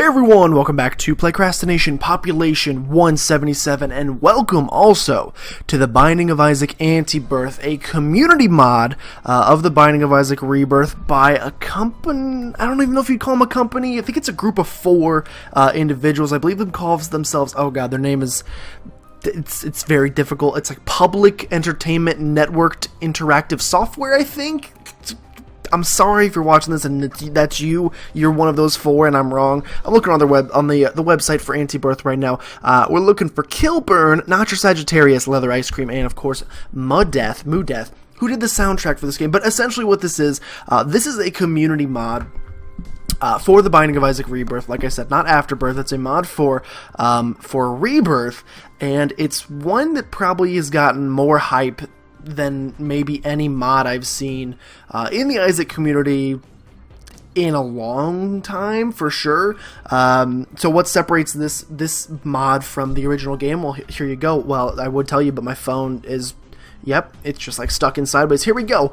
Hey everyone, welcome back to PlaycrastiNation Population 177, and welcome also to the Binding of Isaac Antibirth, a community mod of the Binding of Isaac Rebirth by a company. I don't even know if you'd call them a company. I think it's a group of 4 individuals. I believe them calls themselves, oh god, their name is, it's very difficult. It's like Public Entertainment Networked Interactive Software, I think. I'm sorry if you're watching this and that's you. You're one of those 4, and I'm wrong. I'm looking on the website for Antibirth right now. We're looking for Killburn, Not Your Sagittarius, Leather Ice Cream, and of course Mudeath, who did the soundtrack for this game. But essentially, what this is a community mod for the Binding of Isaac Rebirth. Like I said, not Afterbirth. It's a mod for Rebirth, and it's one that probably has gotten more hype than maybe any mod I've seen in the Isaac community in a long time, for sure. So what separates this mod from the original game? Well, here you go. Well, I would tell you, but my phone is, yep, it's just like stuck in sideways. Here we go.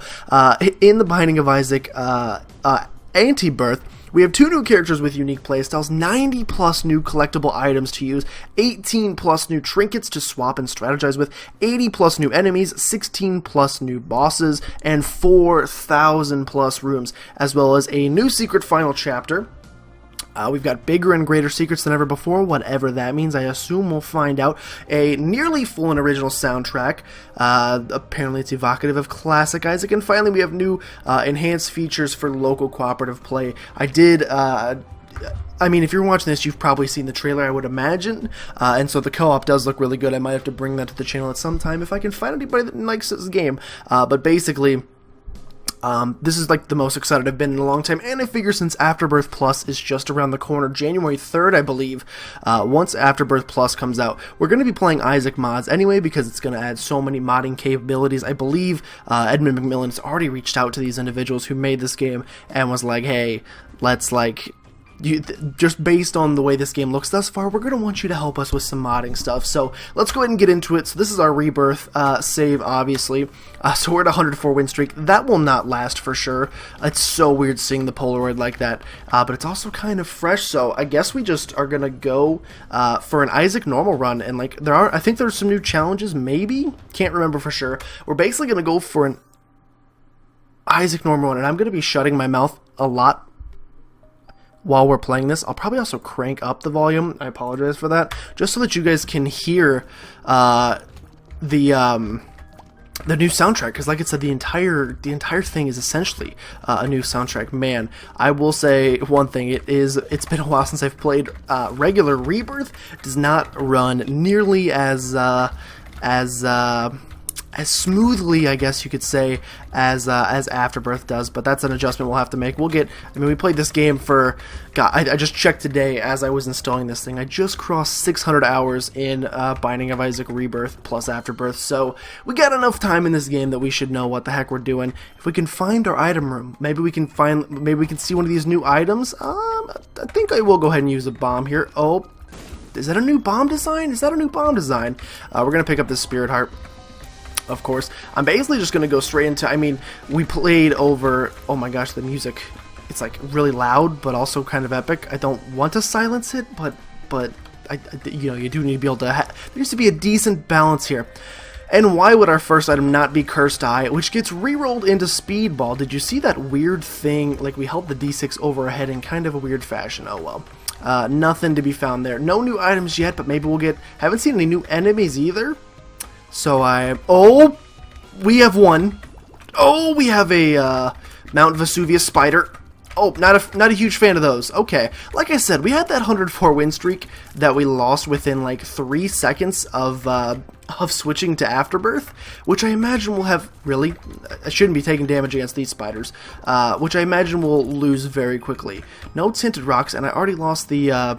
In the Binding of Isaac Antibirth, we have 2 new characters with unique playstyles, 90 plus new collectible items to use, 18 plus new trinkets to swap and strategize with, 80 plus new enemies, 16 plus new bosses, and 4,000 plus rooms, as well as a new secret final chapter. We've got bigger and greater secrets than ever before, whatever that means. I assume we'll find out. A nearly full and original soundtrack. Apparently it's evocative of classic Isaac. And finally, we have new enhanced features for local cooperative play. I mean, if you're watching this, you've probably seen the trailer, I would imagine. And so the co-op does look really good. I might have to bring that to the channel at some time if I can find anybody that likes this game. But basically, this is like the most excited I've been in a long time, and I figure since Afterbirth Plus is just around the corner, January 3rd, I believe, once Afterbirth Plus comes out, we're going to be playing Isaac mods anyway, because it's going to add so many modding capabilities. I believe Edmund McMillan has already reached out to these individuals who made this game and was like, hey, let's just based on the way this game looks thus far, we're going to want you to help us with some modding stuff. So let's go ahead and get into it. So this is our Rebirth save, obviously. So we're at a 104 win streak. That will not last for sure. It's so weird seeing the Polaroid like that. But it's also kind of fresh, so I guess we just are going to go for an Isaac normal run. And I think there's some new challenges, maybe? Can't remember for sure. We're basically going to go for an Isaac normal run, and I'm going to be shutting my mouth a lot while we're playing this. I'll probably also crank up the volume. I apologize for that, just so that you guys can hear the new soundtrack. Because, like I said, the entire thing is essentially a new soundtrack. Man, I will say one thing: it's been a while since I've played regular Rebirth. It does not run nearly as smoothly, I guess you could say, as Afterbirth does, but that's an adjustment we'll have to make. We played this game for, God, I just checked today as I was installing this thing. I just crossed 600 hours in Binding of Isaac Rebirth plus Afterbirth, so we got enough time in this game that we should know what the heck we're doing. If we can find our item room, maybe we can see one of these new items. I think I will go ahead and use a bomb here. Oh, is that a new bomb design? We're gonna pick up this Spirit Heart. Of course, I'm basically just going to go straight into, we played over, oh my gosh, the music, it's like really loud, but also kind of epic. I don't want to silence it, but you do need to be able to, there needs to be a decent balance here. And why would our first item not be Cursed Eye, which gets re-rolled into Speedball? Did you see that weird thing, like we held the D6 over our head in kind of a weird fashion? Oh well. Nothing to be found there. No new items yet, but maybe we'll haven't seen any new enemies either. So we have one. Oh, we have a Mount Vesuvius spider. Oh, not a huge fan of those. Okay, like I said, we had that 104 win streak that we lost within like 3 seconds of switching to Afterbirth, which I imagine will have I shouldn't be taking damage against these spiders, which I imagine will lose very quickly. No tinted rocks, and I already lost the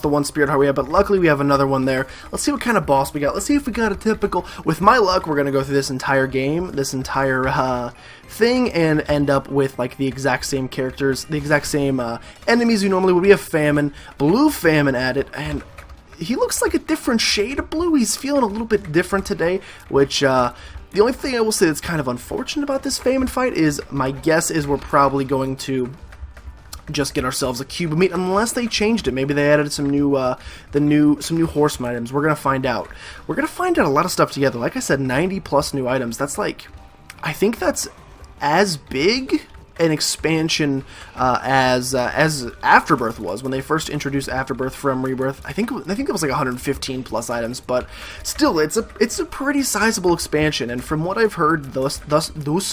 one Spirit Heart we had, but luckily we have another one there. Let's see what kind of boss we got. Let's see if we got a typical... With my luck, we're going to go through this entire game, this entire thing, and end up with like the exact same characters, the exact same enemies we normally would. We have Famine, Blue Famine added, and he looks like a different shade of blue. He's feeling a little bit different today, which... the only thing I will say that's kind of unfortunate about this Famine fight is, my guess is we're probably going to just get ourselves a cube of meat, unless they changed it. Maybe they added some new horseman items. We're gonna find out. We're gonna find out a lot of stuff together. Like I said, 90 plus new items. That's like, I think that's as big an expansion as Afterbirth was when they first introduced Afterbirth from Rebirth. I think it was like 115 plus items, but still, it's a pretty sizable expansion. And from what I've heard thus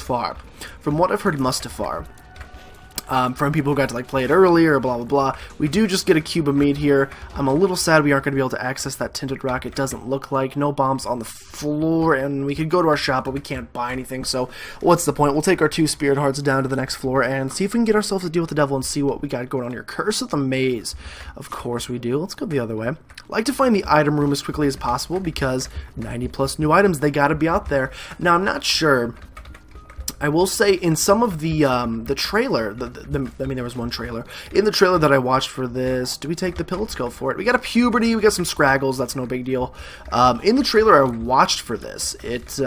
far, from what I've heard Mustafar, from people who got to like play it earlier, blah blah blah, we do just get a cube of meat here. I'm a little sad we aren't going to be able to access that tinted rock. It doesn't look like. No bombs on the floor, and we could go to our shop, but we can't buy anything, so what's the point? We'll take our 2 spirit hearts down to the next floor and see if we can get ourselves to deal with the devil and see what we got going on here. Curse of the Maze. Of course we do. Let's go the other way. I like to find the item room as quickly as possible because 90 plus new items, they got to be out there. Now, I'm not sure. I will say in some of the trailer, I mean, there was one trailer. In the trailer that I watched for this, do we take the pill? Let's go for it. We got a puberty, we got some scraggles, that's no big deal. In the trailer I watched for this, it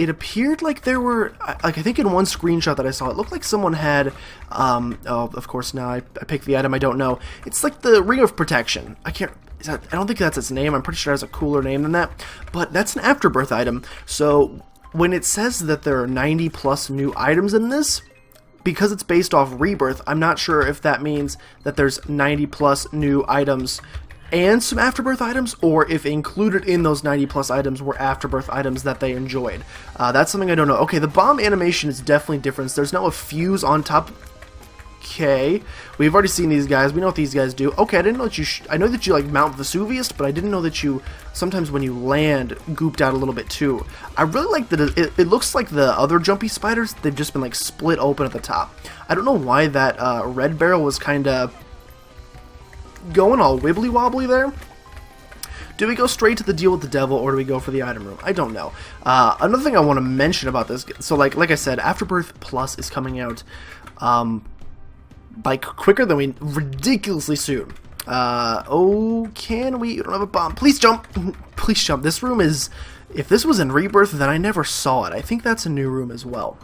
appeared like there were, I think in one screenshot that I saw, it looked like someone had, oh, of course now I picked the item I don't know. It's like the Ring of Protection. I don't think that's its name. I'm pretty sure it has a cooler name than that. But that's an Afterbirth item. So when it says that there are 90 plus new items in this, because it's based off Rebirth, I'm not sure if that means that there's 90 plus new items and some Afterbirth items, or if included in those 90 plus items were Afterbirth items that they enjoyed. That's something I don't know. Okay, the bomb animation is definitely different. There's now a fuse on top. Okay, we've already seen these guys. We know what these guys do. Okay, I didn't know that you. I know that you like Mount Vesuvius, but I didn't know that you sometimes when you land gooped out a little bit too. I really like that. It looks like the other jumpy spiders. They've just been like split open at the top. I don't know why that red barrel was kind of going all wibbly wobbly there. Do we go straight to the deal with the devil, or do we go for the item room? I don't know. Another thing I want to mention about this. So like I said, Afterbirth Plus is coming out. Like quicker than we ridiculously soon. Oh, can we? You don't have a bomb. Please jump. Please jump. This room is, if this was in Rebirth, then I never saw it. I think that's a new room as well.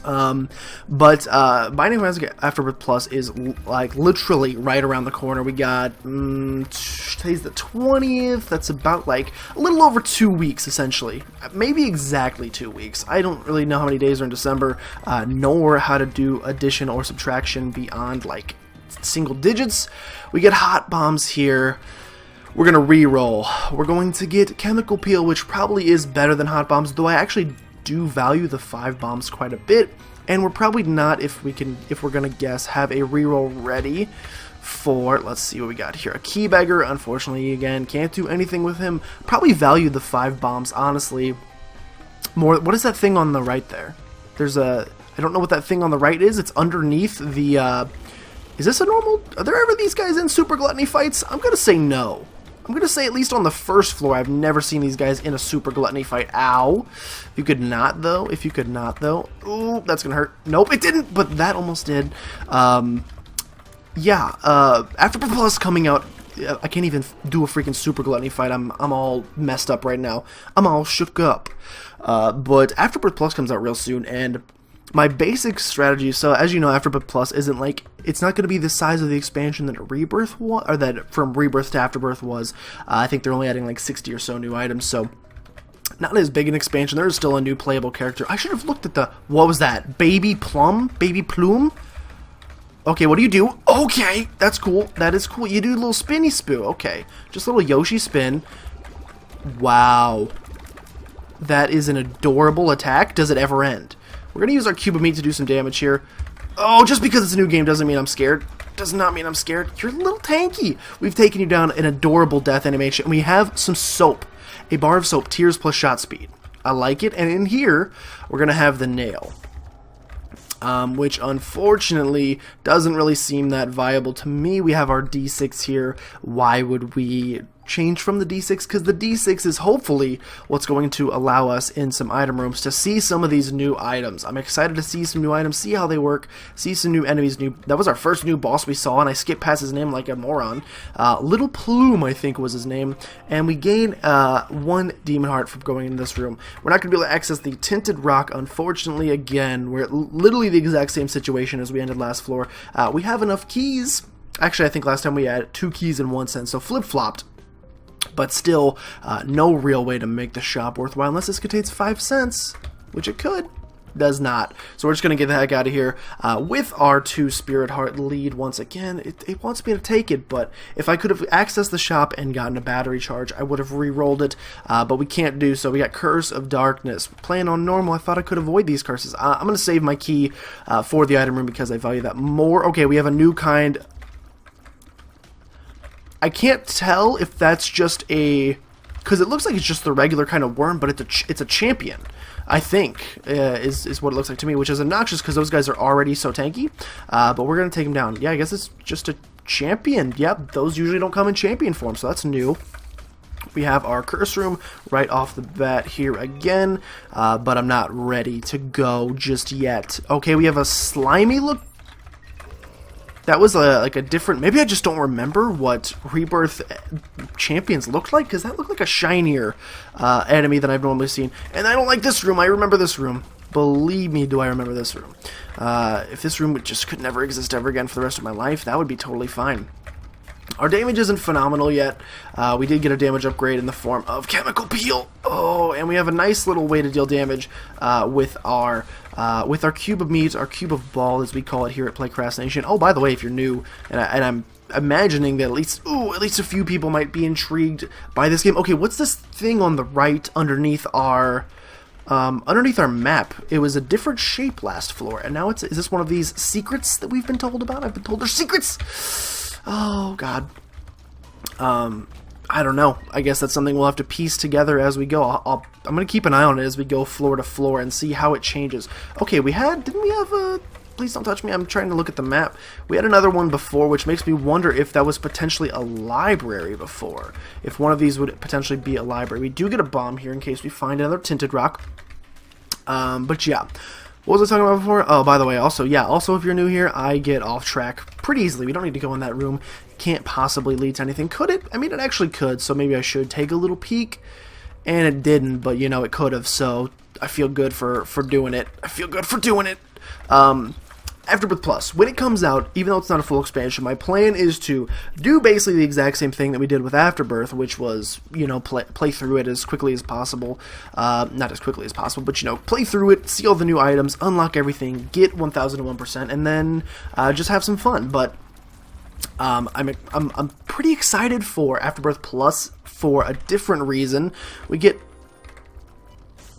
But Binding of Isaac Afterbirth Plus is like literally right around the corner. We got today's the 20th. That's about like a little over 2 weeks essentially, maybe exactly 2 weeks. I don't really know how many days are in December, nor how to do addition or subtraction beyond like single digits. We get hot bombs here. We're gonna re-roll. We're going to get chemical peel, which probably is better than hot bombs, though I actually do value the 5 bombs quite a bit, and we're probably not, if we're gonna guess, have a reroll ready for, let's see what we got here. A key beggar, unfortunately, again, can't do anything with him. Probably value the 5 bombs, honestly, more. What is that thing on the right there? There's a, I don't know what that thing on the right is. It's underneath the, is this a normal, are there ever these guys in super gluttony fights? I'm gonna say no. I'm going to say at least on the first floor, I've never seen these guys in a super gluttony fight. Ow. If you could not, though. If you could not, though. Ooh, that's going to hurt. Nope, it didn't, but that almost did. Yeah, Afterbirth Plus coming out. I can't even do a freaking super gluttony fight. I'm all messed up right now. I'm all shook up. But Afterbirth Plus comes out real soon, and my basic strategy, so as you know, Afterbirth Plus isn't like, it's not going to be the size of the expansion that Rebirth was, or that from Rebirth to Afterbirth was. I think they're only adding like 60 or so new items, so not as big an expansion. There is still a new playable character. I should have looked at the, what was that? Baby Plum? Baby Plume? Okay, what do you do? Okay, that's cool. That is cool. You do a little spinny spoo. Okay, just a little Yoshi spin. Wow. That is an adorable attack. Does it ever end? We're going to use our cube of meat to do some damage here. Oh, just because it's a new game doesn't mean I'm scared. Does not mean I'm scared. You're a little tanky. We've taken you down an adorable death animation. And we have some soap. A bar of soap. Tears plus shot speed. I like it. And in here, we're going to have the nail. Which unfortunately doesn't really seem that viable to me. We have our D6 here. Why would we change from the D6, because the D6 is hopefully what's going to allow us in some item rooms to see some of these new items. I'm excited to see some new items, see how they work, see some new enemies. That was our first new boss we saw, and I skipped past his name like a moron. Little Plume, I think, was his name, and we gain 1 demon heart from going into this room. We're not going to be able to access the Tinted Rock, unfortunately. Again, we're literally the exact same situation as we ended last floor. We have enough keys. Actually, I think last time we had 2 keys in 1 sense, so flip-flopped. But still, no real way to make the shop worthwhile unless this contains 5 cents, which it could. Does not. So we're just going to get the heck out of here with our 2 Spirit Heart lead once again. It wants me to take it, but if I could have accessed the shop and gotten a battery charge, I would have re-rolled it, but we can't do so. We got Curse of Darkness. Playing on normal, I thought I could avoid these curses. I'm going to save my key for the item room because I value that more. Okay, we have a new kind. I can't tell if that's just a... because it looks like it's just the regular kind of worm, but it's a champion, I think, is what it looks like to me, which is obnoxious because those guys are already so tanky, but we're going to take them down. Yeah, I guess it's just a champion. Yep, those usually don't come in champion form, so that's new. We have our curse room right off the bat here again, but I'm not ready to go just yet. Okay, we have a slimy look. That was like a different... maybe I just don't remember what Rebirth champions looked like, because that looked like a shinier enemy than I've normally seen. And I don't like this room. I remember this room. Believe me, do I remember this room. If this room just could never exist ever again for the rest of my life, that would be totally fine. Our damage isn't phenomenal yet. We did get a damage upgrade in the form of Chemical Peel. Oh, and we have a nice little way to deal damage with our cube of meat, our cube of ball, as we call it here at PlaycrastiNation. Oh, by the way, if you're new, and I'm imagining that at least a few people might be intrigued by this game. Okay, what's this thing on the right underneath our map? It was a different shape last floor, and now is this one of these secrets that we've been told about? I've been told there's secrets. Oh, God. I don't know. I guess that's something we'll have to piece together as we go. I'm going to keep an eye on it as we go floor to floor and see how it changes. Okay, didn't we have a... please don't touch me. I'm trying to look at the map. We had another one before, which makes me wonder if that was potentially a library before. If one of these would potentially be a library. We do get a bomb here in case we find another Tinted Rock. But yeah. What was I talking about before? Oh, by the way, also if you're new here, I get off track pretty easily. We don't need to go in that room. Can't possibly lead to anything. Could it? I mean, it actually could, so maybe I should take a little peek. And it didn't, but, you know, it could have, so I feel good for doing it. I feel good for doing it. Afterbirth Plus, when it comes out, even though it's not a full expansion, my plan is to do basically the exact same thing that we did with Afterbirth, which was, you know, play through it as quickly as possible. Not as quickly as possible, but, you know, play through it, see all the new items, unlock everything, get 1001%, and then just have some fun. But I'm pretty excited for Afterbirth Plus for a different reason. We got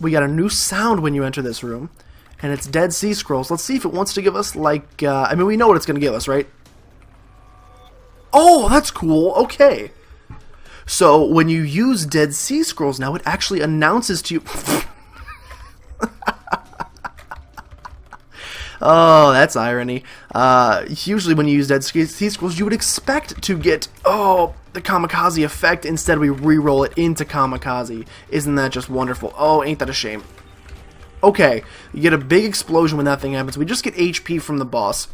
a new sound when you enter this room. And it's Dead Sea Scrolls. Let's see if it wants to give us, like, I mean, we know what it's going to give us, right? Oh, that's cool. Okay. So, when you use Dead Sea Scrolls now, it actually announces to you... Oh, that's irony. Usually when you use Dead Sea Scrolls, you would expect to get, the Kamikaze effect. Instead, we re-roll it into Kamikaze. Isn't that just wonderful? Oh, ain't that a shame. Okay, you get a big explosion when that thing happens. We just get HP from the boss.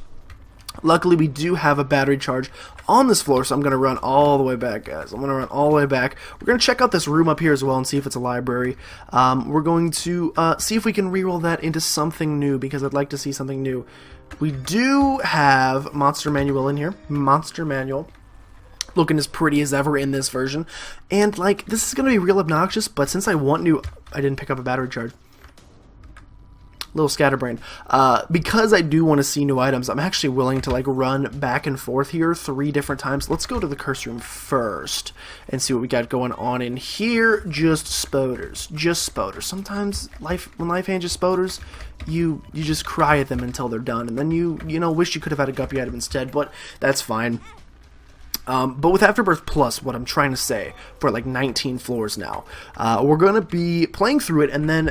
Luckily, we do have a battery charge on this floor, so I'm going to run all the way back, guys. I'm going to run all the way back. We're going to check out this room up here as well and see if it's a library. We're going to see if we can reroll that into something new, because I'd like to see something new. We do have Monster Manual in here. Monster Manual. Looking as pretty as ever in this version. And, like, this is going to be real obnoxious, but since I want new... I didn't pick up a battery charge. Little scatterbrain. Because I do want to see new items, I'm actually willing to like run back and forth here 3 different times. Let's go to the curse room first and see what we got going on in here. Just spoders. Just spoders. Sometimes when life hands you spoders, you just cry at them until they're done, and then you know wish you could have had a guppy item instead, but that's fine. But with Afterbirth Plus, what I'm trying to say, for like 19 floors now, we're going to be playing through it, and then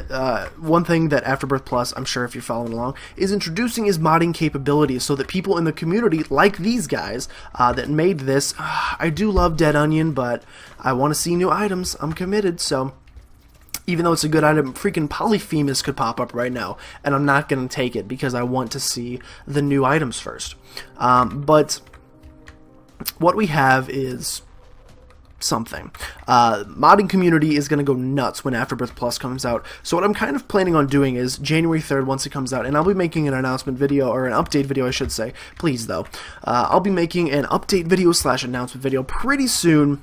one thing that Afterbirth Plus, I'm sure if you're following along, is introducing is modding capabilities so that people in the community, like these guys that made this, I do love Dead Onion, but I want to see new items. I'm committed, so even though it's a good item, freaking Polyphemus could pop up right now, and I'm not going to take it because I want to see the new items first. But what we have is something. Modding community is going to go nuts when Afterbirth Plus comes out. So what I'm kind of planning on doing is January 3rd once it comes out, and I'll be making an announcement video, or an update video I should say, please though. I'll be making an update video / announcement video pretty soon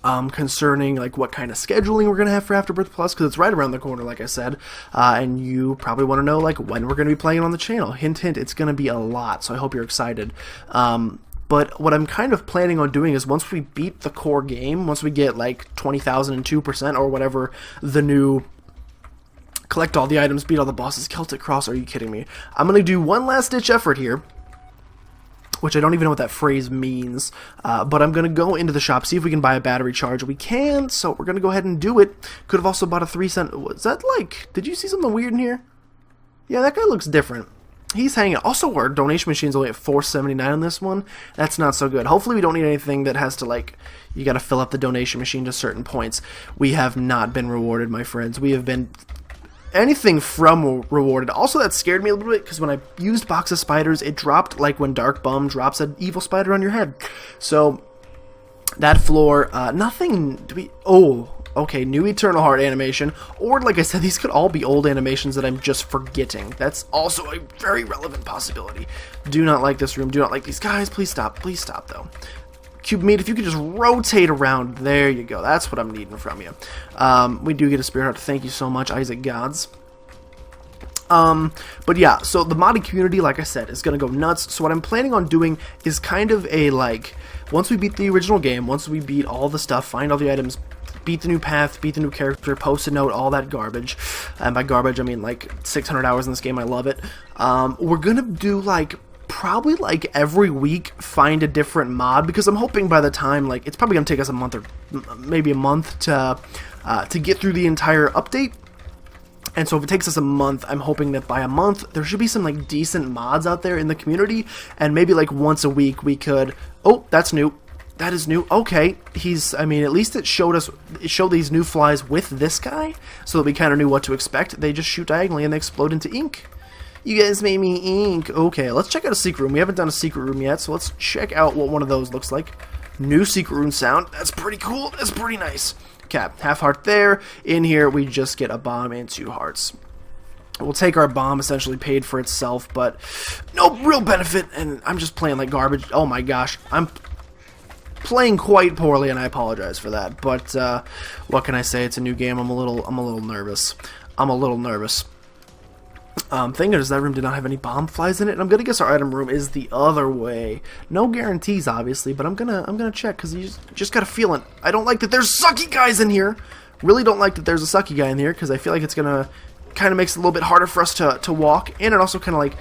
concerning like what kind of scheduling we're going to have for Afterbirth Plus, because it's right around the corner like I said, and you probably want to know like when we're going to be playing on the channel. Hint hint, it's going to be a lot, so I hope you're excited. But what I'm kind of planning on doing is once we beat the core game, once we get like 20,002% or whatever the new collect all the items, beat all the bosses, Celtic Cross, are you kidding me? I'm going to do one last ditch effort here, which I don't even know what that phrase means, but I'm going to go into the shop, see if we can buy a battery charge. We can, so we're going to go ahead and do it. Could have also bought a 3-cent, was that like, did you see something weird in here? Yeah, that guy looks different. He's hanging. Also, our donation machine's only at $4.79 on this one. That's not so good. Hopefully we don't need anything that has to, like, you gotta fill up the donation machine to certain points. We have not been rewarded, my friends. We have been anything from rewarded. Also, that scared me a little bit, because when I used Box of Spiders, it dropped like when Dark Bum drops an evil spider on your head. So, that floor, nothing, do we, oh, okay, new Eternal Heart animation, or like I said, these could all be old animations that I'm just forgetting. That's also a very relevant possibility. Do not like this room, do not like these guys. Please stop though. Cube Meat, if you could just rotate around, there you go, that's what I'm needing from you. We do get a Spirit Heart, thank you so much, Isaac Gods. But yeah, so the modding community, like I said, is gonna go nuts. So what I'm planning on doing is kind of a, like, once we beat the original game, once we beat all the stuff, find all the items, beat the new path, beat the new character, post a note, all that garbage. And by garbage, I mean like 600 hours in this game, I love it. We're gonna do like, probably like every week, find a different mod, because I'm hoping by the time, like, it's probably gonna take us a month or maybe a month to get through the entire update. And so if it takes us a month, I'm hoping that by a month, there should be some like decent mods out there in the community, and maybe like once a week we could, oh, that's new. That is new. Okay, I mean, at least it showed these new flies with this guy, so that we kind of knew what to expect. They just shoot diagonally and they explode into ink. You guys made me ink. Okay, let's check out a secret room. We haven't done a secret room yet, so let's check out what one of those looks like. New secret room sound. That's pretty cool. That's pretty nice. Okay, half heart there. In here, we just get a bomb and 2 hearts. We'll take our bomb, essentially paid for itself, but no real benefit, and I'm just playing like garbage. Oh my gosh, I'm playing quite poorly, and I apologize for that. But what can I say? It's a new game. I'm a little nervous. Thank goodness that room did not have any bomb flies in it, and I'm gonna guess our item room is the other way. No guarantees, obviously, but I'm gonna check, because you just got a feeling. I don't like that there's sucky guys in here. Really don't like that there's a sucky guy in here, because I feel like it's gonna kind of makes it a little bit harder for us to walk, and it also kind of like,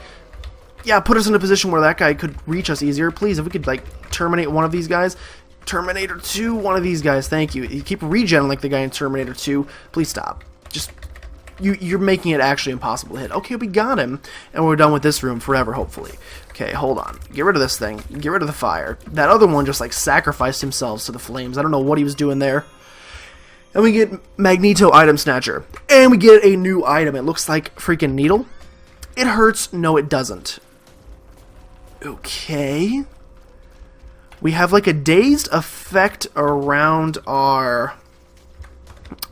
yeah, put us in a position where that guy could reach us easier. Please, if we could like terminate one of these guys. Terminator 2, one of these guys, thank you. You keep regenerating like the guy in Terminator 2. Please stop. Just, you're making it actually impossible to hit. Okay, we got him, and we're done with this room forever, hopefully. Okay, hold on. Get rid of this thing. Get rid of the fire. That other one just like sacrificed himself to the flames. I don't know what he was doing there. And we get Magneto Item Snatcher. And we get a new item. It looks like freaking needle. It hurts. No, it doesn't. Okay. We have like a dazed effect around our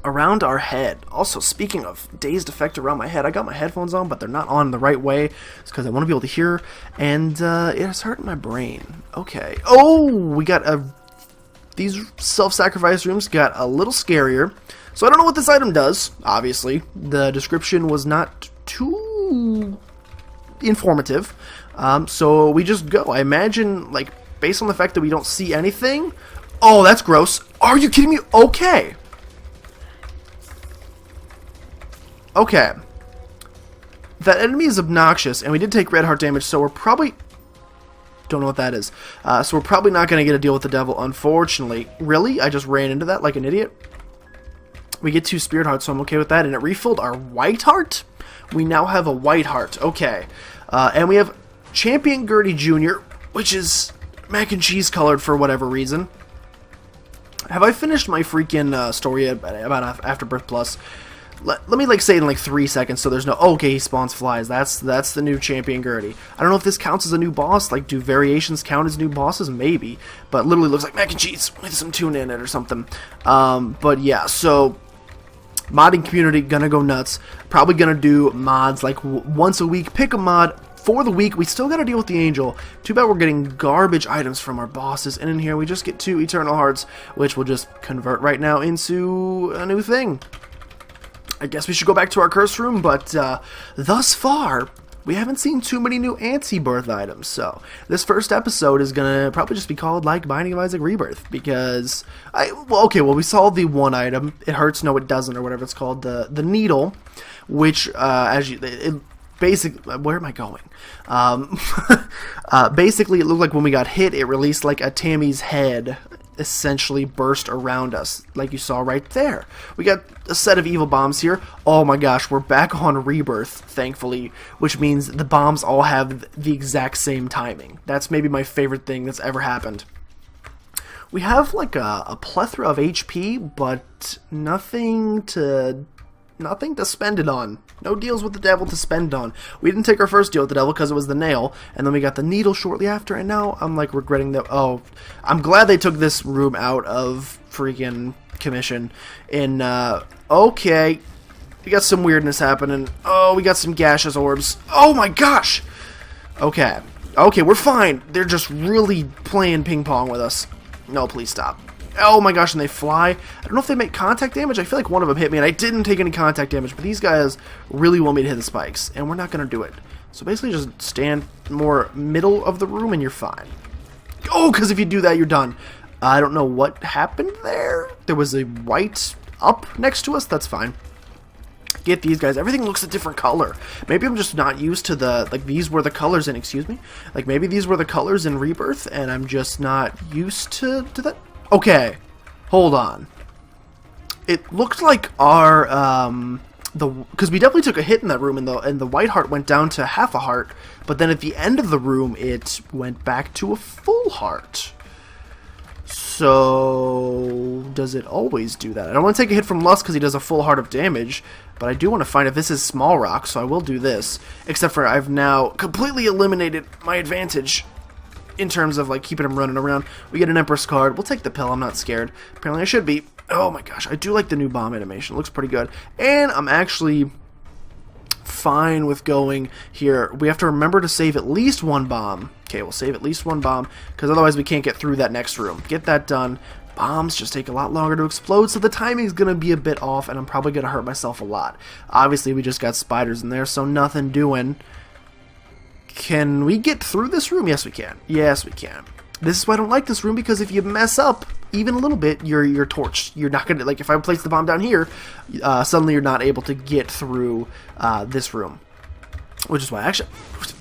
head. Also, speaking of dazed effect around my head, I got my headphones on, but they're not on the right way. It's because I want to be able to hear, and it's hurting my brain. Okay. Oh, we got these self-sacrifice rooms got a little scarier. So I don't know what this item does, obviously. The description was not too informative. So we just go. I imagine, like, based on the fact that we don't see anything. Oh, that's gross. Are you kidding me? Okay. Okay. That enemy is obnoxious, and we did take red heart damage, so we're probably Don't know what that is. So we're probably not going to get a deal with the devil, unfortunately. Really? I just ran into that like an idiot? We get 2 spirit hearts, so I'm okay with that. And it refilled our white heart? We now have a white heart. Okay. And we have Champion Gertie Jr., which is mac and cheese colored for whatever reason. Have I finished my freaking story about Afterbirth Plus? Let me like say it in like 3 seconds so there's no... Okay, he spawns flies. That's the new Champion Gertie. I don't know if this counts as a new boss. Like, do variations count as new bosses? Maybe. But literally looks like mac and cheese with some tuna in it or something. But yeah, so... Modding community gonna go nuts. Probably gonna do mods like once a week. Pick a mod for the week. We still gotta deal with the angel. Too bad we're getting garbage items from our bosses. And in here we just get 2 eternal hearts, which will just convert right now into a new thing. I guess we should go back to our curse room, but thus far we haven't seen too many new Antibirth items. So this first episode is gonna probably just be called like Binding of Isaac Rebirth, because we saw the one item. It hurts, no it doesn't, or whatever it's called, the needle, which basically, where am I going? Basically, it looked like when we got hit, it released like a Tammy's head essentially burst around us, like you saw right there. We got a set of evil bombs here. Oh my gosh, we're back on Rebirth, thankfully, which means the bombs all have the exact same timing. That's maybe my favorite thing that's ever happened. We have like a plethora of HP, but nothing to spend it on. No deals with the devil to spend on. We didn't take our first deal with the devil because it was the nail, and then we got the needle shortly after, and now I'm like regretting that. Oh, I'm glad they took this room out of freaking commission. And okay, we got some weirdness happening. Oh, we got some gaseous orbs. Oh my gosh. Okay, we're fine. They're just really playing ping pong with us. No, please stop. Oh my gosh, and they fly. I don't know if they make contact damage. I feel like one of them hit me, and I didn't take any contact damage, but these guys really want me to hit the spikes, and we're not going to do it. So basically just stand more middle of the room, and you're fine. Oh, because if you do that, you're done. I don't know what happened there. There was a white up next to us. That's fine. Get these guys. Everything looks a different color. Maybe I'm just not used to the, like, these were the colors in, excuse me. Like, maybe these were the colors in Rebirth, and I'm just not used to that. Okay, hold on. It looked like our because we definitely took a hit in that room, and the white heart went down to half a heart, but then at the end of the room it went back to a full heart. So does it always do that? I don't want to take a hit from Lust because he does a full heart of damage, but I do want to find if this is small rock, so I will do this. Except for I've now completely eliminated my advantage in terms of like keeping him running around. We get an Empress card. We'll take the pill. I'm not scared. Apparently I should be. Oh my gosh, I do like the new bomb animation. It looks pretty good. And I'm actually fine with going here. We have to remember to save at least 1 bomb. Okay, we'll save at least 1 bomb, because otherwise we can't get through that next room. Get that done. Bombs just take a lot longer to explode, so the timing's going to be a bit off, and I'm probably going to hurt myself a lot. Obviously, we just got spiders in there, so nothing doing. Can we get through this room? Yes, we can. Yes, we can. This is why I don't like this room, because if you mess up even a little bit, you're torched. You're not gonna, like, if I place the bomb down here, suddenly you're not able to get through this room. Which is why, actually,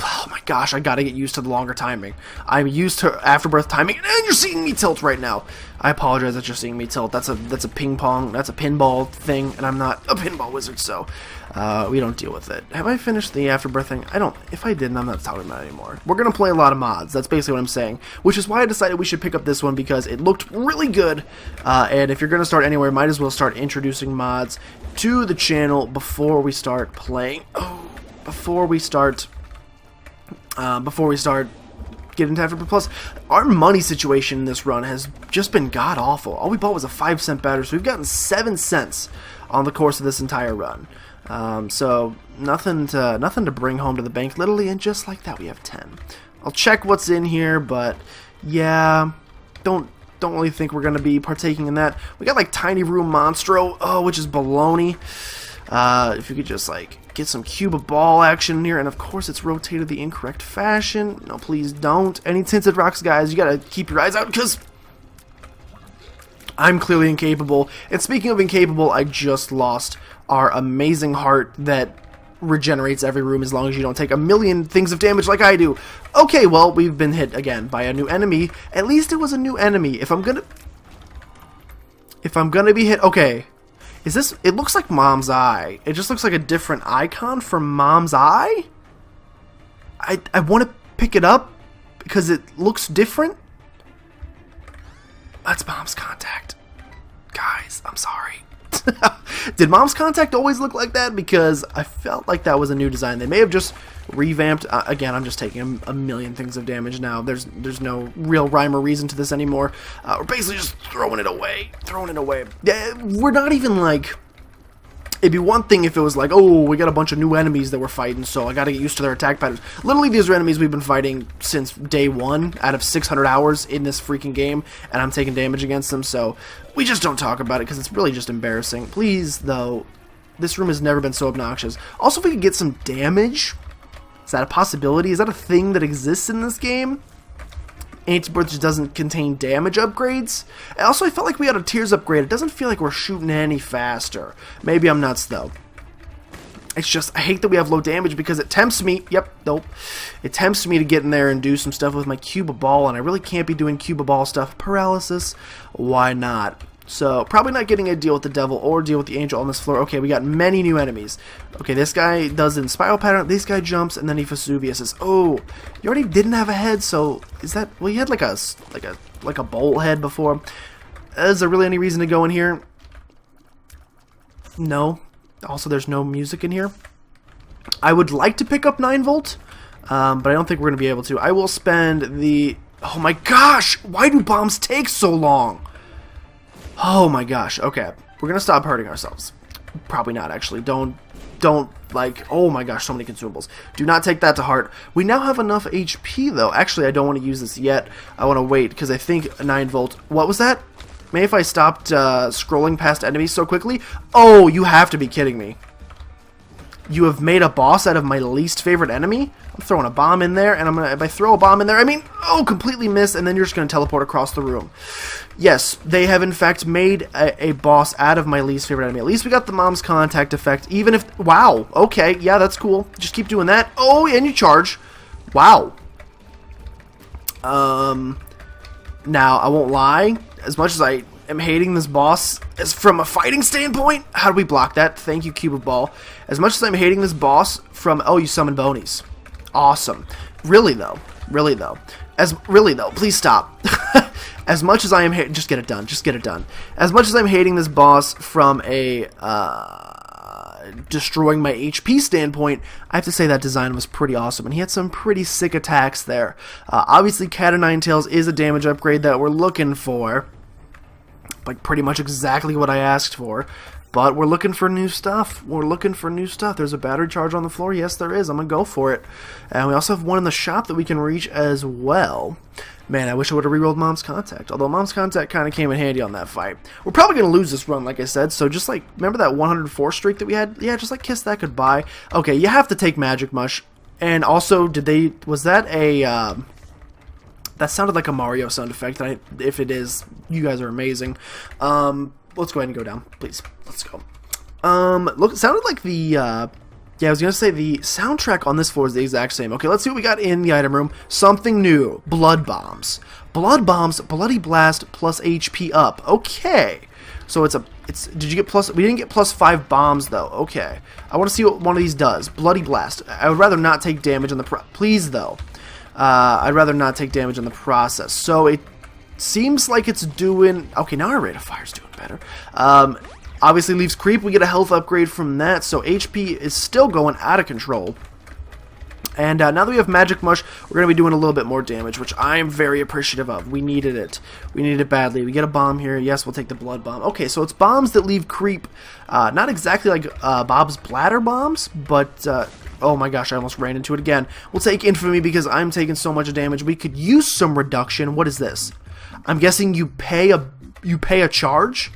oh my gosh, I gotta get used to the longer timing. I'm used to Afterbirth timing, and you're seeing me tilt right now. I apologize that you're seeing me tilt. That's a ping pong, that's a pinball thing, and I'm not a pinball wizard, so we don't deal with it. Have I finished the Afterbirth thing? I don't. If I didn't, I'm not talking about it anymore. We're gonna play a lot of mods. That's basically what I'm saying. Which is why I decided we should pick up this one, because it looked really good. And if you're gonna start anywhere, might as well start introducing mods to the channel before we start playing. Before we start getting to Afterbirth Plus. Our money situation in this run has just been god awful. All we bought was a 5-cent battery, so we've gotten 7 cents on the course of this entire run. So nothing to bring home to the bank, literally, and just like that we have 10. I'll check what's in here, but yeah, don't really think we're gonna be partaking in that. We got like Tiny Room Monstro, which is baloney. If you could just like get some cube of ball action in here, and of course it's rotated the incorrect fashion. No, please don't. Any tinted rocks, guys, you gotta keep your eyes out, because I'm clearly incapable. And speaking of incapable, I just lost our amazing heart that regenerates every room as long as you don't take a million things of damage like I do. Okay, well, we've been hit again by a new enemy. At least it was a new enemy. If I'm gonna be hit, okay. Is this, it looks like Mom's Eye. It just looks like a different icon for Mom's Eye? I want to pick it up because it looks different. That's Mom's Contact. Guys, I'm sorry. Did Mom's Contact always look like that? Because I felt like that was a new design. They may have just revamped. Again, I'm just taking a million things of damage now. There's no real rhyme or reason to this anymore. We're basically just throwing it away. Yeah, we're not even like... It'd be one thing if it was like, oh, we got a bunch of new enemies that we're fighting, so I gotta get used to their attack patterns. Literally, these are enemies we've been fighting since day 1 out of 600 hours in this freaking game, and I'm taking damage against them, so we just don't talk about it because it's really just embarrassing. Please, though, this room has never been so obnoxious. Also, if we could get some damage, is that a possibility? Is that a thing that exists in this game? Antibirth just doesn't contain damage upgrades. And also, I felt like we had a tears upgrade. It doesn't feel like we're shooting any faster. Maybe I'm nuts, though. It's just, I hate that we have low damage because it tempts me. Yep, nope. It tempts me to get in there and do some stuff with my cube of ball, and I really can't be doing cube of ball stuff. Paralysis, why not? So, probably not getting a deal with the devil or deal with the angel on this floor. Okay, we got many new enemies. Okay, this guy does in spiral pattern. This guy jumps, and then he Vesuviuses. Oh, you already didn't have a head, so is that... Well, you had like a bowl head before. Is there really any reason to go in here? No. Also, there's no music in here. I would like to pick up 9 volt, but I don't think we're going to be able to. I will spend the... Oh my gosh! Why do bombs take so long? Oh my gosh, okay. We're gonna stop hurting ourselves. Probably not, actually. Don't, like, oh my gosh, so many consumables. Do not take that to heart. We now have enough HP, though. Actually, I don't want to use this yet. I want to wait, because I think 9 volt... What was that? Maybe if I stopped scrolling past enemies so quickly? Oh, you have to be kidding me. You have made a boss out of my least favorite enemy? I'm throwing a bomb in there, and I'm gonna, if I throw a bomb in there, I mean, oh, completely miss, and then you're just gonna teleport across the room. Yes, they have in fact made a boss out of my least favorite enemy. At least we got the Mom's Contact effect, even if, wow, okay, yeah, that's cool. Just keep doing that. Oh, and you charge. Wow. Now, I won't lie, as much as I am hating this boss, as from a fighting standpoint, how do we block that? Thank you, Cube of Ball. As much as I'm hating this boss from, oh, you summon bonies. Awesome. Really though, please stop. As much as I am just get it done, As much as I'm hating this boss from a, destroying my HP standpoint, I have to say that design was pretty awesome, and he had some pretty sick attacks there. Obviously, Cat of Nine Tails is a damage upgrade that we're looking for. Like, pretty much exactly what I asked for. But we're looking for new stuff. There's a battery charge on the floor. Yes, there is. I'm going to go for it. And we also have one in the shop that we can reach as well. Man, I wish I would have rerolled Mom's Contact. Although Mom's Contact kind of came in handy on that fight. We're probably going to lose this run, like I said. So just like, remember that 104 streak that we had? Yeah, just like kiss that goodbye. Okay, you have to take Magic Mush. And also, was that a... that sounded like a Mario sound effect. If it is, you guys are amazing. Let's go ahead and go down, please. Let's go. Look, it sounded like the, yeah, I was gonna say the soundtrack on this floor is the exact same. Okay, let's see what we got in the item room. Something new. Blood Bombs. Blood Bombs, Bloody Blast, plus HP up. Okay. So did you get plus, we didn't get plus 5 bombs, though. Okay. I want to see what one of these does. Bloody Blast. I would rather not take damage on the, please, though. I'd rather not take damage in the process. So it seems like it's doing... Okay, now our rate of fire is doing better. Obviously leaves creep. We get a health upgrade from that. So HP is still going out of control. And now that we have Magic Mush, we're going to be doing a little bit more damage, which I am very appreciative of. We needed it. We needed it badly. We get a bomb here. Yes, we'll take the blood bomb. Okay, so it's bombs that leave creep. Not exactly like Bob's Bladder bombs, but... oh my gosh, I almost ran into it again. We'll take Infamy because I'm taking so much damage. We could use some reduction. What is this? I'm guessing you pay a charge?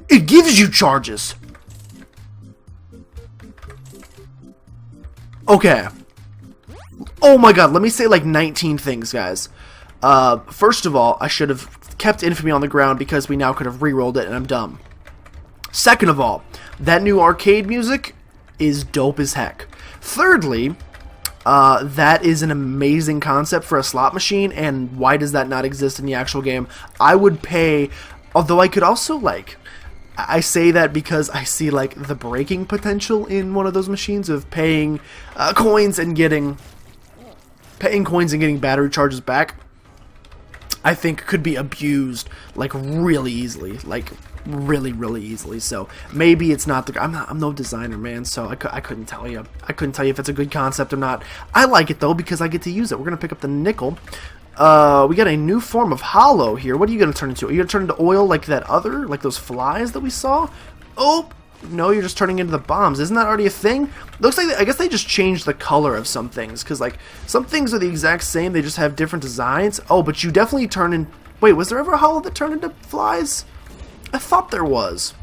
It gives you charges. Okay. Oh my god, let me say like 19 things, guys. First of all, I should have kept Infamy on the ground because we now could have rerolled it, and I'm dumb. Second of all, that new arcade music is dope as heck. Thirdly, that is an amazing concept for a slot machine, and why does that not exist in the actual game? I would pay, although I could also, like, I say that because I see, like, the breaking potential in one of those machines of paying coins and getting battery charges back. I think could be abused, like, really easily, like, really easily. So maybe it's not the. I'm no designer, man, so I couldn't tell you. I couldn't tell you if it's a good concept or not. I like it though because I get to use it. We're gonna pick up the nickel. We got a new form of hollow here. What are you gonna turn into? Are you gonna turn into oil like that other, like those flies that we saw? Oh no, you're just turning into the bombs. Isn't that already a thing? Looks like I guess they just changed the color of some things, because like some things are the exact same. They just have different designs. Oh, but you definitely turn in. Wait, was there ever a hollow that turned into flies? I thought there was.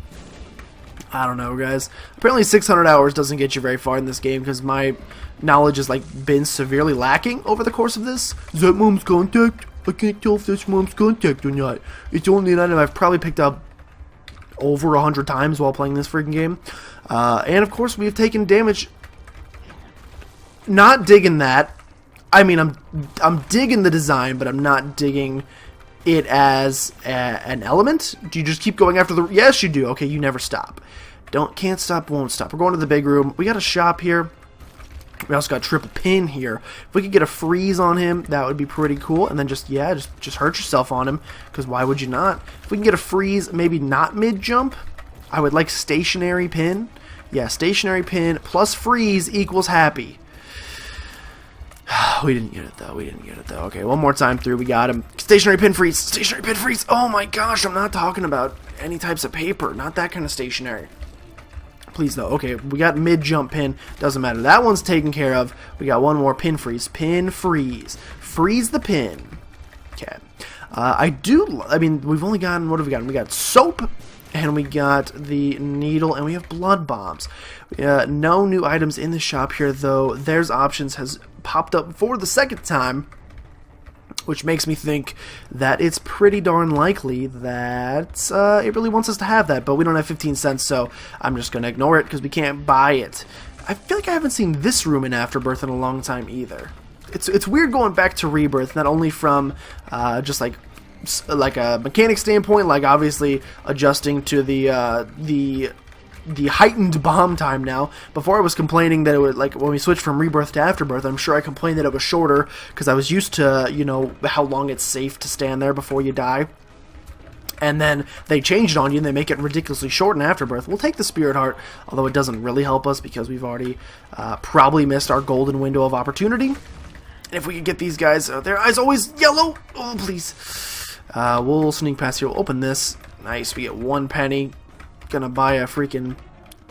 I don't know, guys. Apparently 600 hours doesn't get you very far in this game because my knowledge has like been severely lacking over the course of this. Is that mom's contact? I can't tell if that's mom's contact or not. It's only an item I've probably picked up over 100 times while playing this freaking game. And of course we've taken damage. Not digging that. I mean, I'm digging the design, but I'm not digging it as an element. Do you just keep going after the... Yes, you do. Okay, you never stop. Can't stop, won't stop. We're going to the big room. We got a shop here. We also got a triple pin here. If we could get a freeze on him, that would be pretty cool. And then just hurt yourself on him, because why would you not? If we can get a freeze, maybe not mid-jump, I would like stationary pin. Yeah, stationary pin plus freeze equals happy. We didn't get it though. Okay, one more time through. We got him. Stationary pin freeze. Stationary pin freeze. Oh my gosh, I'm not talking about any types of paper. Not that kind of stationary. Please though. Okay, we got mid-jump pin. Doesn't matter. That one's taken care of. We got one more pin freeze. Pin freeze. Freeze the pin. Okay. I mean, we've only gotten, what have we gotten? We got soap, and we got the needle, and we have blood bombs. No new items in the shop here, though. There's options has popped up for the second time, which makes me think that it's pretty darn likely that it really wants us to have that, but we don't have 15 cents, so I'm just going to ignore it because we can't buy it. I feel like I haven't seen this room in Afterbirth in a long time either. It's weird going back to Rebirth, not only from just like a mechanic standpoint, like obviously adjusting to the heightened bomb time now. Before I was complaining that it would, like, when we switched from Rebirth to Afterbirth, I'm sure I complained that it was shorter because I was used to, you know, how long it's safe to stand there before you die. And then they changed it on you and they make it ridiculously short in Afterbirth. We'll take the Spirit Heart, although it doesn't really help us because we've already probably missed our golden window of opportunity. And if we could get these guys, their eyes always yellow. Oh, please. We'll sneak past here. We'll open this. Nice. We get 1 penny. Gonna buy a freaking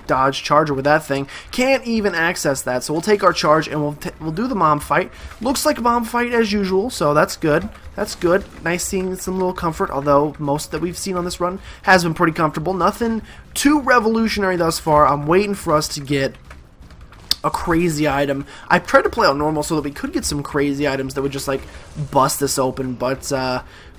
Dodge Charger with that thing. Can't even access that, so we'll take our charge and we'll do the mom fight. Looks like a mom fight as usual, so that's good. That's good. Nice seeing some little comfort, although most that we've seen on this run has been pretty comfortable. Nothing too revolutionary thus far. I'm waiting for us to get a crazy item. I tried to play on normal so that we could get some crazy items that would just like bust this open, but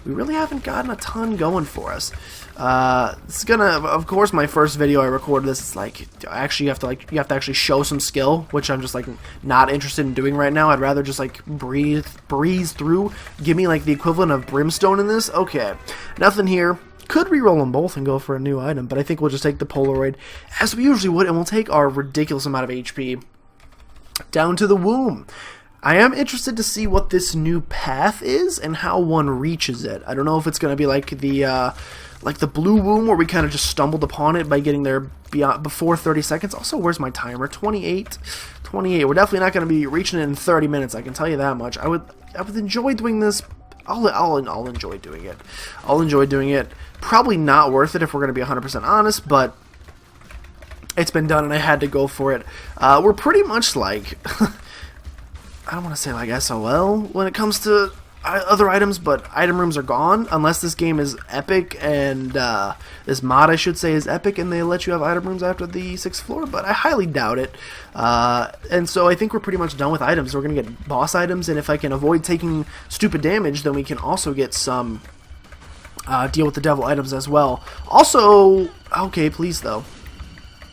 we really haven't gotten a ton going for us. It's gonna, of course, my first video I recorded this, it's like, actually you have to actually show some skill, which I'm just like not interested in doing right now. I'd rather just like breeze through. Give me like the equivalent of brimstone in this. Okay, nothing here. Could re-roll them both and go for a new item, but I think we'll just take the Polaroid as we usually would, and we'll take our ridiculous amount of HP down to the womb. I am interested to see what this new path is and how one reaches it. I don't know if it's going to be like the blue womb where we kind of just stumbled upon it by getting there before 30 seconds. Also, where's my timer? 28. We're definitely not going to be reaching it in 30 minutes. I can tell you that much. I would enjoy doing this. I'll enjoy doing it. I'll enjoy doing it. Probably not worth it if we're going to be 100% honest, but it's been done and I had to go for it. We're pretty much like I don't want to say like SOL when it comes to other items, but item rooms are gone unless this game is epic, and this mod I should say is epic and they let you have item rooms after the 6th floor, but I highly doubt it. And so I think we're pretty much done with items. We're going to get boss items, and if I can avoid taking stupid damage, then we can also get some deal with the devil items as well. Also, Okay, please though.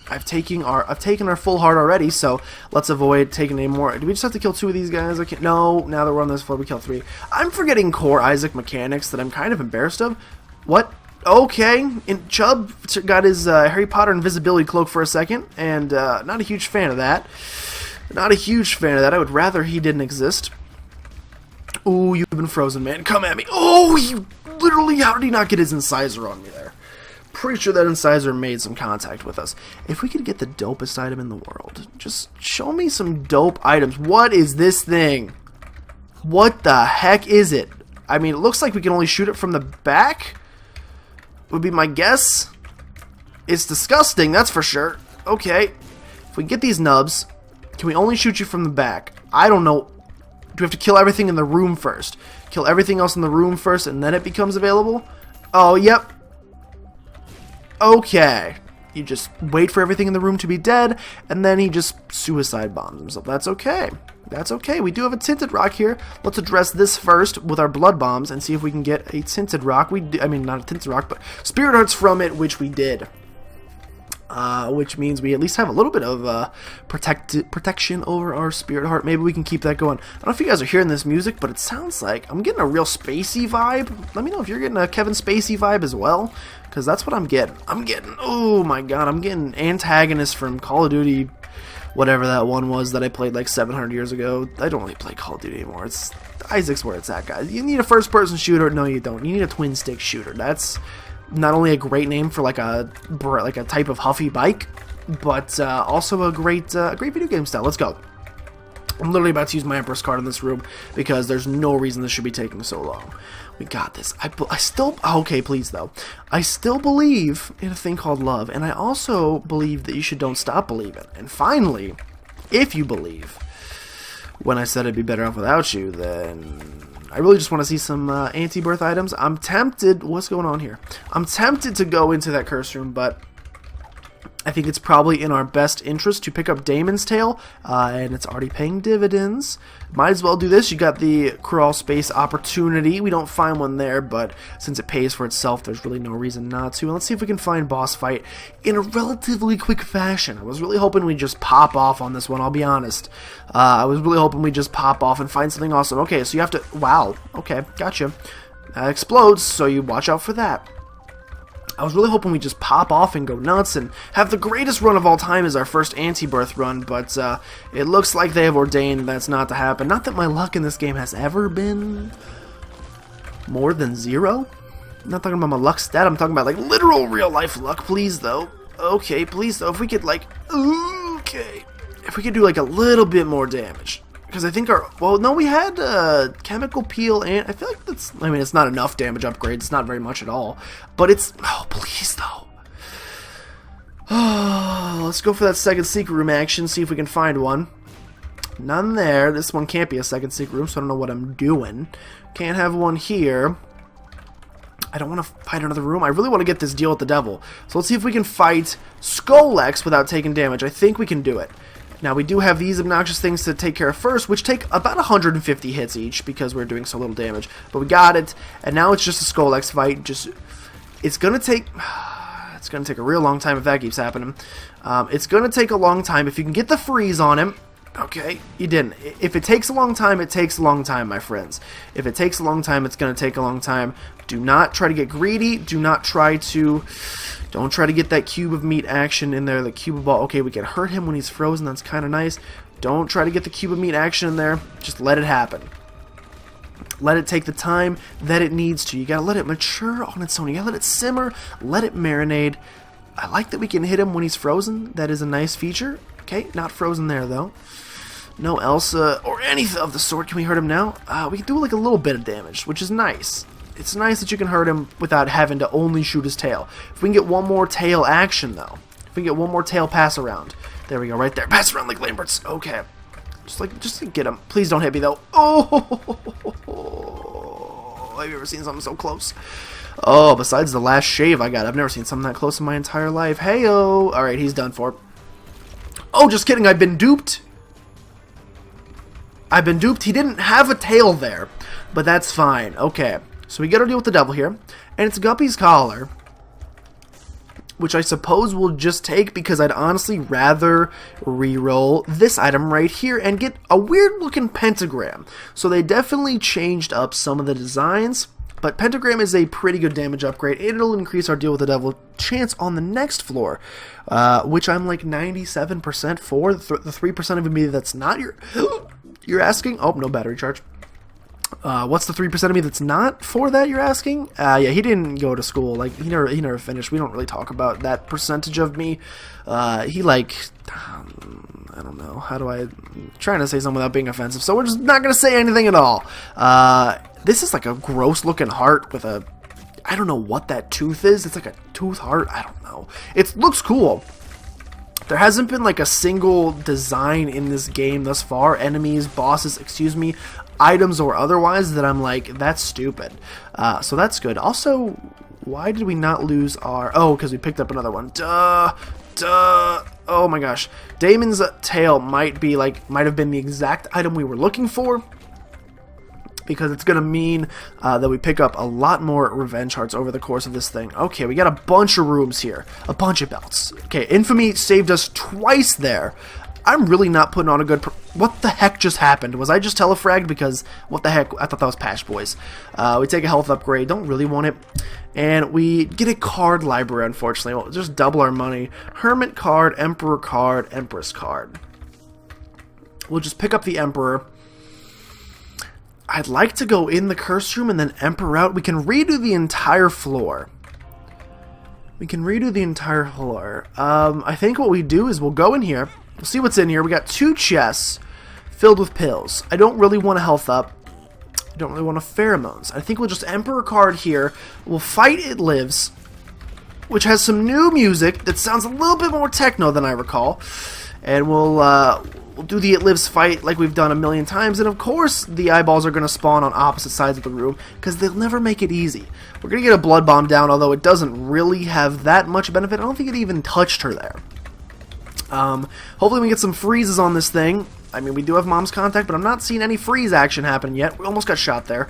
I've taken our full heart already, so let's avoid taking any more. Do we just have to kill 2 of these guys? I can't. No, now that we're on this floor, we kill 3. I'm forgetting core Isaac mechanics that I'm kind of embarrassed of. What? Okay, and Chubb got his Harry Potter invisibility cloak for a second, and not a huge fan of that. Not a huge fan of that. I would rather he didn't exist. Ooh, you've been frozen, man. Come at me. Oh, you literally, how did he not get his incisor on me there? Pretty sure that incisor made some contact with us. If we could get the dopest item in the world, just show me some dope items. What is this thing? What the heck is it? I mean, it looks like we can only shoot it from the back, would be my guess. It's disgusting, that's for sure. Okay, if we get these nubs, can we only shoot you from the back? I don't know. Do we have to kill everything in the room first? Kill everything else in the room first and then it becomes available? Oh, yep. Okay. You just wait for everything in the room to be dead, and then he just suicide bombs himself. That's okay. That's okay. We do have a tinted rock here. Let's address this first with our blood bombs and see if we can get a tinted rock. I mean, not a tinted rock, but spirit hearts from it, which we did. Which means we at least have a little bit of protection over our spirit heart. Maybe we can keep that going. I don't know if you guys are hearing this music, but it sounds like I'm getting a real spacey vibe. Let me know if you're getting a Kevin Spacey vibe as well, because that's what I'm getting. Oh my god, I'm getting antagonist from Call of Duty, whatever that one was that I played like 700 years ago. I don't really play Call of Duty anymore. It's Isaac's where it's at, guys. You need a first-person shooter. No, you don't. You need a twin-stick shooter. That's not only a great name for like a type of Huffy bike, but also a great video game style. Let's go. I'm literally about to use my Empress card in this room because there's no reason this should be taking so long. We got this. I still, okay, please though. I still believe in a thing called love, and I also believe that you should don't stop believing. And finally, if you believe, when I said I'd be better off without you, then I really just want to see some Antibirth items. I'm tempted. What's going on here? I'm tempted to go into that curse room, but I think it's probably in our best interest to pick up Damon's Tail, and it's already paying dividends. Might as well do this. You got the crawl space opportunity. We don't find one there, but since it pays for itself, there's really no reason not to. And let's see if we can find boss fight in a relatively quick fashion. I was really hoping we'd just pop off on this one, I'll be honest. I was really hoping we'd just pop off and find something awesome. Okay, so you have to... Wow. Okay, gotcha. That explodes, so you watch out for that. I was really hoping we'd just pop off and go nuts and have the greatest run of all time as our first Antibirth run, but it looks like they have ordained that's not to happen. Not that my luck in this game has ever been more than 0. I'm not talking about my luck stat, I'm talking about like literal real life luck, please though. Okay, please though, if we could like, okay, if we could do like a little bit more damage. Because I think our, well, no, we had chemical peel, and I feel like that's, I mean, it's not enough damage upgrade, it's not very much at all, but it's, oh, please, though. Oh, let's go for that second secret room action, see if we can find one. None there. This one can't be a second secret room, so I don't know what I'm doing. Can't have one here. I don't want to fight another room. I really want to get this deal with the devil. So let's see if we can fight Skollex without taking damage. I think we can do it. Now, we do have these obnoxious things to take care of first, which take about 150 hits each because we're doing so little damage. But we got it, and now it's just a Skollex fight. Just, it's going to take a real long time if that keeps happening. It's going to take a long time. If you can get the freeze on him, okay, you didn't. If it takes a long time, it takes a long time, my friends. If it takes a long time, it's going to take a long time. Do not try to get greedy. Do not try to... Don't try to get that cube of meat action in there, the cube of ball. Okay, we can hurt him when he's frozen. That's kind of nice. Don't try to get the cube of meat action in there. Just let it happen. Let it take the time that it needs to. You gotta let it mature on its own. You gotta let it simmer. Let it marinate. I like that we can hit him when he's frozen. That is a nice feature. Okay, not frozen there, though. No Elsa or anything of the sort. Can we hurt him now? We can do like a little bit of damage, which is nice. It's nice that you can hurt him without having to only shoot his tail. If we can get one more tail action, though. If we can get one more tail pass around. There we go, right there. Pass around like Lambert's. Okay. Just to get him. Please don't hit me, though. Oh! Have you ever seen something so close? Oh, besides the last shave I got, I've never seen something that close in my entire life. Hey-o! Alright, he's done for. Oh, just kidding. I've been duped. I've been duped. He didn't have a tail there. But that's fine. Okay. So we get our deal with the devil here, and it's Guppy's collar. which I suppose we'll just take because I'd honestly rather reroll this item right here and get a weird looking pentagram. So they definitely changed up some of the designs, but pentagram is a pretty good damage upgrade, and it'll increase our deal with the devil chance on the next floor, which I'm like 97% for. The 3% of me that's not, you're asking? Oh, no battery charge. What's the 3% of me that's not for that, you're asking? Yeah, he didn't go to school. Like, he never finished. We don't really talk about that percentage of me. He, like, I don't know. I'm trying to say something without being offensive, so we're just not going to say anything at all. This is like a gross-looking heart with a, I don't know what that tooth is. It's like a tooth heart. I don't know. It looks cool. There hasn't been like a single design in this game thus far, enemies, bosses, excuse me, items or otherwise, that I'm like, that's stupid. So that's good. Also, why did we not lose our, oh, because we picked up another one. Duh. Oh my gosh. Damon's tail might have been the exact item we were looking for, because it's going to mean that we pick up a lot more revenge hearts over the course of this thing. Okay, we got a bunch of rooms here. A bunch of belts. Okay, Infamy saved us twice there. I'm really not putting on a good... What the heck just happened? Was I just telefragged? Because, what the heck? I thought that was Patch Boys. We take a health upgrade. Don't really want it. And we get a card library, unfortunately. We'll just double our money. Hermit card, Emperor card, Empress card. We'll just pick up the Emperor. I'd like to go in the curse room and then Emperor out. We can redo the entire floor. I think what we do is we'll go in here. We'll see what's in here. We got 2 chests filled with pills. I don't really want a health up. I don't really want a pheromones. I think we'll just Emperor card here. We'll fight It Lives, which has some new music that sounds a little bit more techno than I recall. And we'll do the It Lives fight like we've done a million times. And of course, the eyeballs are going to spawn on opposite sides of the room, because they'll never make it easy. We're going to get a blood bomb down, although it doesn't really have that much benefit. I don't think it even touched her there. Hopefully we get some freezes on this thing. I mean, we do have mom's contact, but I'm not seeing any freeze action happening yet. We almost got shot there.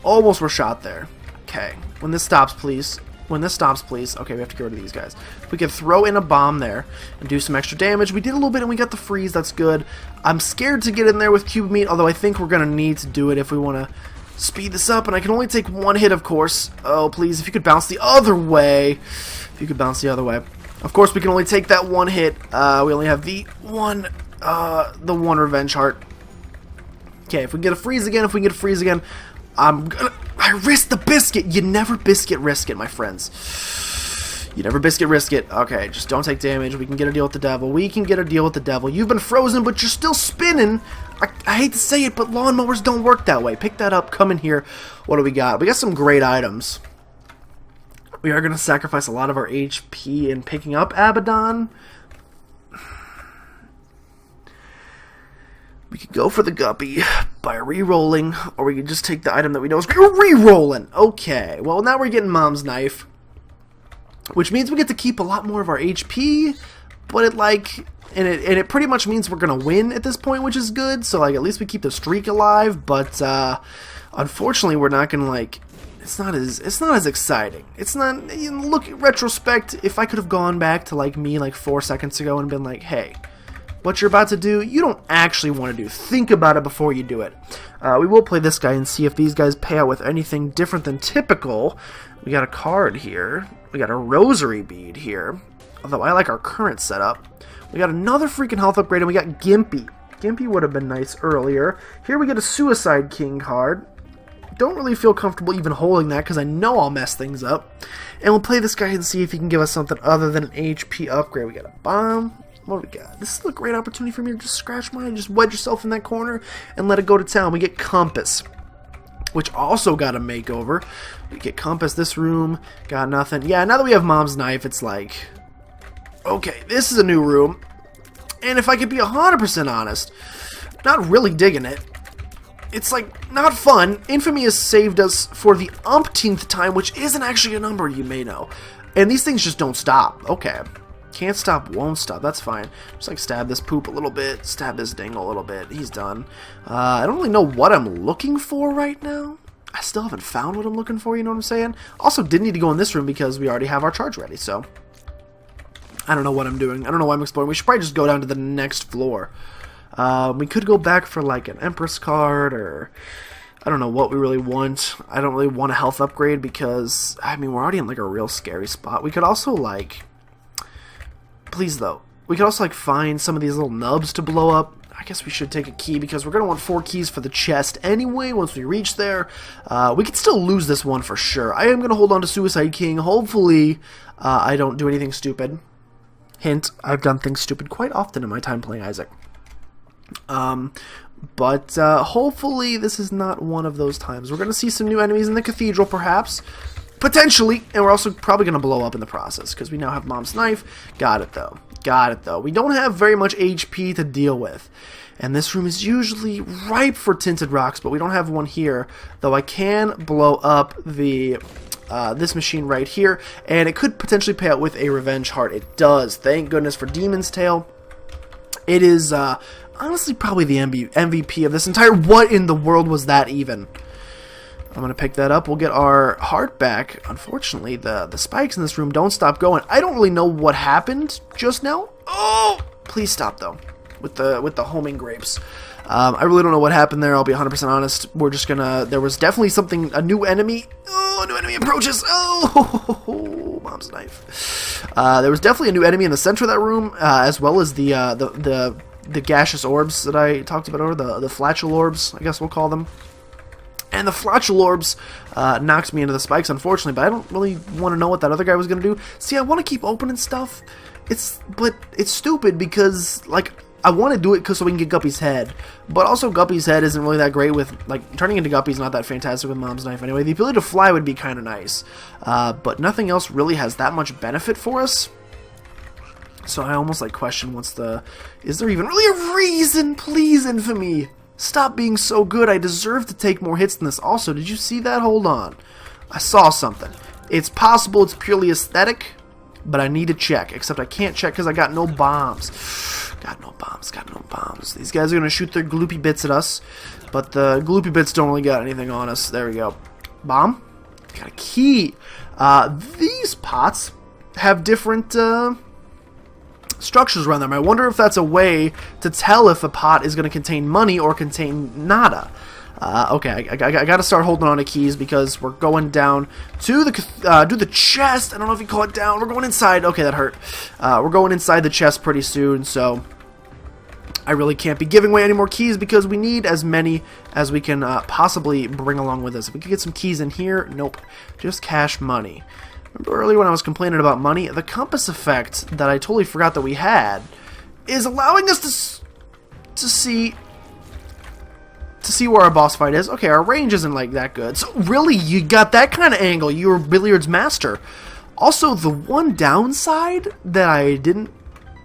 Almost were shot there. Okay. When this stops, please. When this stops, please. Okay, we have to get rid of these guys. If we could throw in a bomb there and do some extra damage. We did a little bit and we got the freeze. That's good. I'm scared to get in there with cube meat, although I think we're going to need to do it if we want to speed this up. And I can only take 1 hit, of course. Oh, please, if you could bounce the other way. If you could bounce the other way. Of course, we can only take that 1 hit. We only have the one revenge heart. Okay, if we get a freeze again, I risk the biscuit. You never biscuit risk it, my friends. You never biscuit risk it. Okay, just don't take damage. We can get a deal with the devil. You've been frozen, but you're still spinning. I hate to say it, but lawnmowers don't work that way. Pick that up. Come in here. What do we got? We got some great items. We are going to sacrifice a lot of our HP in picking up Abaddon. We could go for the guppy by re-rolling, or we could just take the item that we know is re-rolling. Okay, well now we're getting mom's knife, which means we get to keep a lot more of our HP, but it pretty much means we're gonna win at this point, which is good. So like at least we keep the streak alive, but unfortunately we're not gonna it's not as exciting. It's not, look in retrospect, if I could have gone back to me 4 seconds ago and been like, hey, what you're about to do, you don't actually want to do. Think about it before you do it. We will play this guy and see if these guys pay out with anything different than typical. We got a card here. We got a rosary bead here. Although I like our current setup. We got another freaking health upgrade, and we got Gimpy. Gimpy would have been nice earlier. Here we get a Suicide King card. Don't really feel comfortable even holding that because I know I'll mess things up. And we'll play this guy and see if he can give us something other than an HP upgrade. We got a bomb. What do we got? This is a great opportunity for me to just scratch mine. Just wedge yourself in that corner and let it go to town. We get Compass, which also got a makeover. We get Compass. This room got nothing. Yeah, now that we have mom's knife, it's like, okay, this is a new room. And if I could be 100% honest, not really digging it. It's not fun. Infamy has saved us for the umpteenth time, which isn't actually a number, you may know. And these things just don't stop. Okay. Can't stop, won't stop. That's fine. Just stab this poop a little bit, stab this dingle a little bit. He's done. I don't really know what I'm looking for right now. I still haven't found what I'm looking for, you know what I'm saying? Also, didn't need to go in this room because we already have our charge ready, so I don't know what I'm doing. I don't know why I'm exploring. We should probably just go down to the next floor. We could go back for like an Empress card, or I don't know what we really want. I don't really want a health upgrade because, I mean, we're already in like a real scary spot. We could also like, please though, we could also like find some of these little nubs to blow up. I guess we should take a key because we're going to want 4 keys for the chest anyway once we reach there. We could still lose this one for sure. I am going to hold on to Suicide King. Hopefully I don't do anything stupid. Hint, I've done things stupid quite often in my time playing Isaac. But hopefully this is not one of those times. We're going to see some new enemies in the Cathedral perhaps. Potentially. And we're also probably going to blow up in the process because we now have Mom's Knife. Got it though. Got it though. We don't have very much HP to deal with. And this room is usually ripe for tinted rocks, but we don't have one here. Though I can blow up the this machine right here, and it could potentially pay out with a revenge heart. It does. Thank goodness for Demon's Tail. It is honestly probably the MVP of this entire... What in the world was that even? I'm going to pick that up. We'll get our heart back. Unfortunately, the spikes in this room don't stop going. I don't really know what happened just now. Oh! Please stop, though, with the homing grapes. I really don't know what happened there. I'll be 100% honest. We're just going to... There was definitely something... A new enemy... Oh, a new enemy approaches. Oh, Mom's Knife. There was definitely a new enemy in the center of that room, as well as the gaseous orbs that I talked about earlier, the flatulent orbs, I guess we'll call them. And the flatulent orbs knocked me into the spikes, unfortunately, but I don't really want to know what that other guy was going to do. See, I want to keep opening stuff, but it's stupid because, like, I want to do it so we can get Guppy's head, but also Guppy's head isn't really that great with, like, turning into Guppy's not that fantastic with Mom's Knife anyway. The ability to fly would be kind of nice, but nothing else really has that much benefit for us. So I almost, like, question is there even really a reason, please, Infamy? Stop being so good. I deserve to take more hits than this. Also, did you see that? Hold on. I saw something. It's possible it's purely aesthetic, but I need to check. Except I can't check because I got no bombs. Got no bombs. These guys are going to shoot their gloopy bits at us, but the gloopy bits don't really got anything on us. There we go. Bomb. Got a key. These pots have different... structures around them. I wonder if that's a way to tell if a pot is going to contain money or contain nada. Okay, I gotta start holding on to keys because we're going down to the chest. I don't know if you call it down. We're going inside. Okay, that hurt. We're going inside the chest pretty soon, so I really can't be giving away any more keys because we need as many as we can possibly bring along with us. If we could get some keys in here, nope. Just cash money. Remember earlier when I was complaining about money? The compass effect that I totally forgot that we had is allowing us to see where our boss fight is. Okay, our range isn't like that good. So really, you got that kind of angle. You're a billiards master. Also, the one downside that I didn't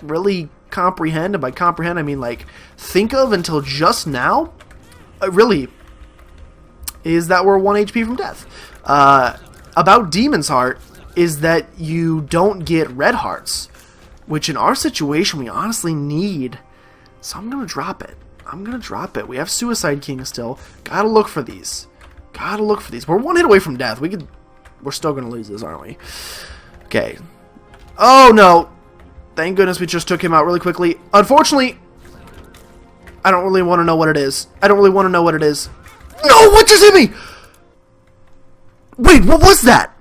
really comprehend, and by comprehend I mean like think of until just now, really, is that we're 1 HP from death. About Demon's Heart is that you don't get red hearts, which in our situation we honestly need. So I'm going to drop it. We have Suicide King still. Gotta look for these. We're 1 hit away from death. We're still going to lose this, aren't we? Okay. Oh, no. Thank goodness we just took him out really quickly. Unfortunately, I don't really want to know what it is. No, what just hit me? Wait, what was that?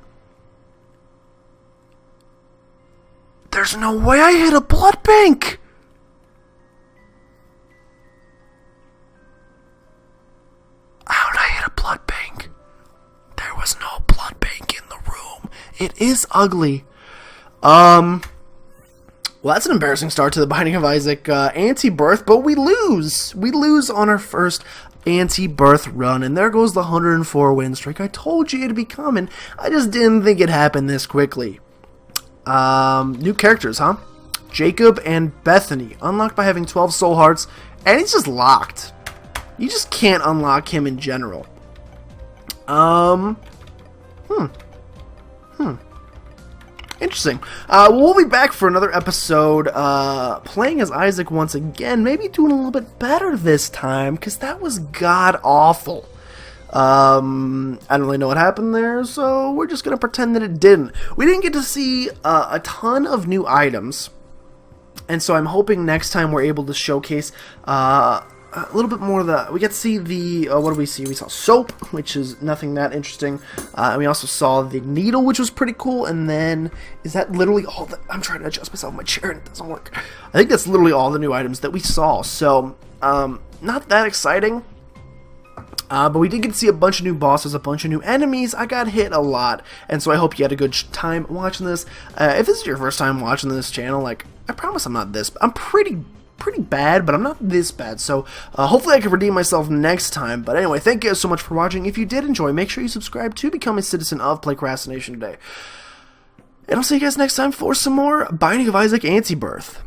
There's no way I hit a blood bank. How did I hit a blood bank? There was no blood bank in the room. It is ugly. Well, that's an embarrassing start to the Binding of Isaac Antibirth, but we lose. We lose on our first Antibirth run, and there goes the 104 win streak. I told you it'd be coming. I just didn't think it'd happen this quickly. New characters, huh? Jacob and Bethany, unlocked by having 12 soul hearts, and he's just locked. You just can't unlock him in general. Interesting. We'll be back for another episode, playing as Isaac once again, maybe doing a little bit better this time, because that was god-awful. I don't really know what happened there, so we're just going to pretend that it didn't. We didn't get to see a ton of new items, and so I'm hoping next time we're able to showcase a little bit more of the... We get to see the... what do we see? We saw soap, which is nothing that interesting. And we also saw the needle, which was pretty cool. And then, is that literally all the... I'm trying to adjust myself in my chair and it doesn't work. I think that's literally all the new items that we saw. So, not that exciting. But we did get to see a bunch of new bosses, a bunch of new enemies. I got hit a lot, and so I hope you had a good time watching this. If this is your first time watching this channel, like, I promise I'm not this... I'm pretty bad, but I'm not this bad, so hopefully I can redeem myself next time. But anyway, thank you guys so much for watching. If you did enjoy, make sure you subscribe to become a citizen of PlaycrastiNation today. And I'll see you guys next time for some more Binding of Isaac Antibirth.